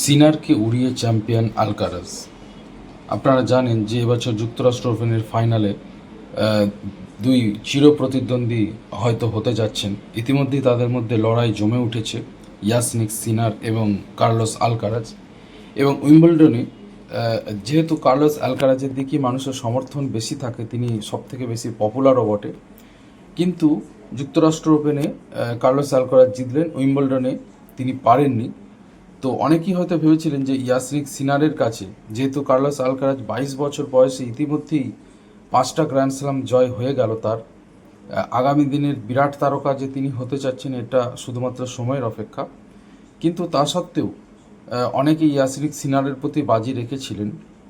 সিনারকে উড়িয়ে champion Alcaraz. আপনারা জানেন যে এবছর যুক্তরাষ্ট্র ওপেনের ফাইনালে দুই চিরপ্রতিদ্বন্দ্বী হয়তো হতে যাচ্ছেন। ইতিমধ্যেই তাদের মধ্যে লড়াই জমে উঠেছে, ইয়াসনিক সিনার এবং কার্লোস আলকারাজ। এবং উইম্বলডনে যেহেতু কার্লোস আলকারাজের দিকে মানুষের সমর্থন বেশি থাকে, তিনি সবথেকে বেশি পপুলারও বটে, কিন্তু যুক্তরাষ্ট্র ওপেনে কার্লোস আলকারাজ জিতলেন, উইম্বলডনে তিনি পারেননি। তো অনেকেই হয়তো ভেবেছিলেন যে ইয়াসনিক সিনারের কাছে, যেহেতু কার্লোস আলকারাজ 22 বছর বয়সে ইতিমধ্যেই 5টা গ্র্যান্ড স্ল্যাম জয় হয়ে গেল তার, আগামী দিনের বিরাট তারকা যে তিনি হতে চাচ্ছেন এটা শুধুমাত্র সময়ের অপেক্ষা। কিন্তু তা সত্ত্বেও অনেকেই ইয়াসনিক সিনারের প্রতি বাজি রেখেছিলেন,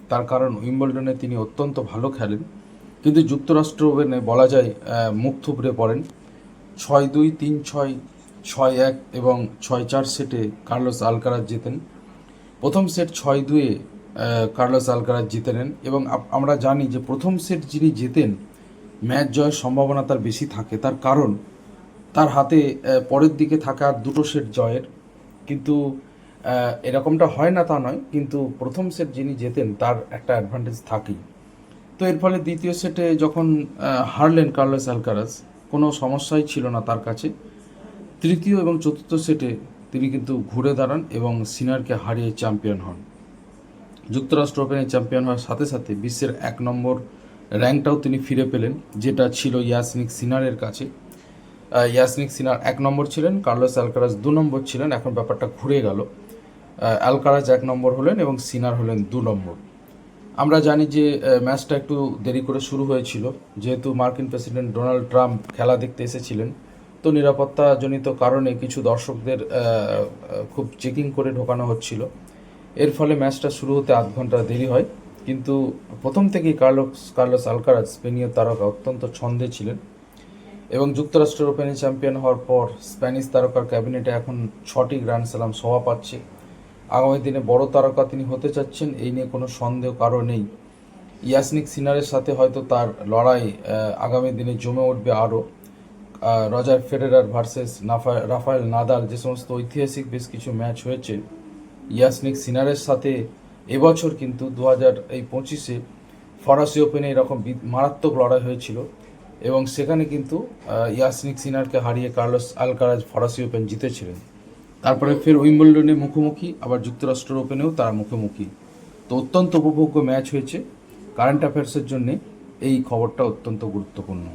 তার কারণ উইম্বলডনে তিনি অত্যন্ত ভালো খেলেন। কিন্তু যুক্তরাষ্ট্র ওপেনে বলা যায় মুখ থুবড়ে পড়েন। 6-2, 3-6, 6-1 এবং 6-4 সেটে কার্লোস আলকারাজ জেতেন। প্রথম সেট 6-2-এ কার্লোস আলকারাজ জিতে নেন এবং আমরা জানি যে প্রথম সেট যিনি জেতেন ম্যাচ জয়ের সম্ভাবনা তার বেশি থাকে, তার কারণ তার হাতে পরের দিকে থাকা দুটো সেট জয়ের। কিন্তু এরকমটা হয় না তা নয়, কিন্তু প্রথম সেট যিনি জেতেন তার একটা অ্যাডভান্টেজ থাকেই। তো এর ফলে দ্বিতীয় সেটে যখন হারলেন কার্লোস আলকারাজ, কোনো সমস্যাই ছিল না তার কাছে। তৃতীয় এবং চতুর্থ সেটে তিনি কিন্তু ঘুরে দাঁড়ান এবং সিনারকে হারিয়ে চ্যাম্পিয়ন হন। যুক্তরাষ্ট্র ওপেনে চ্যাম্পিয়ন হওয়ার সাথে সাথে বিশ্বের 1 নম্বর র্যাঙ্কটাও তিনি ফিরে পেলেন, যেটা ছিল ইয়াসনিক সিনারের কাছে। ইয়াসনিক সিনার 1 নম্বর ছিলেন, কার্লোস আলকারাজ 2 নম্বর ছিলেন। এখন ব্যাপারটা ঘুরে গেল, আলকারাজ 1 নম্বর হলেন এবং সিনার হলেন 2 নম্বর। আমরা জানি যে ম্যাচটা একটু দেরি করে শুরু হয়েছিল, যেহেতু মার্কিন প্রেসিডেন্ট ডোনাল্ড ট্রাম্প খেলা দেখতে এসেছিলেন। তো নিরাপত্তাজনিত কারণে কিছু দর্শকদের খুব চেকিং করে ঢোকানো হচ্ছিল। এর ফলে ম্যাচটা শুরু হতে আধ ঘন্টা দেরি হয়। কিন্তু প্রথম থেকেই কার্লোস আলকারাজ, স্পেনীয় তারকা, অত্যন্ত ছন্দে ছিলেন এবং যুক্তরাষ্ট্রের ওপেনে চ্যাম্পিয়ন হওয়ার পর স্প্যানিশ তারকার ক্যাবিনেটে এখন 6টি গ্র্যান্ড স্ল্যাম শোভা পাচ্ছে। আগামী দিনে বড় তারকা তিনি হতে চাচ্ছেন, এই নিয়ে কোনো সন্দেহ কারো নেই। ইয়াসনিক সিনারের সাথে হয়তো তার লড়াই আগামী দিনে জমে উঠবে আরও। Roger Federer versus Rafael Nadal, যে সমস্ত ঐতিহাসিক বেশ কিছু ম্যাচ হয়েছে ইয়াসনিক সিনারের সাথে, এবছর কিন্তু 2025-এ ফরাসি ওপেনে এরকম মারাত্মক লড়াই হয়েছিল এবং সেখানে কিন্তু ইয়াসনিক সিনারকে হারিয়ে কার্লোস আলকারাজ ফরাসি ওপেন জিতেছিলেন। তারপরে ফের উইম্বলডনে মুখোমুখি, আবার যুক্তরাষ্ট্র ওপেনেও তারা মুখোমুখি। তো অত্যন্ত উপভোগ্য ম্যাচ হয়েছে। কারেন্ট অ্যাফেয়ার্সের জন্যে এই খবরটা অত্যন্ত গুরুত্বপূর্ণ।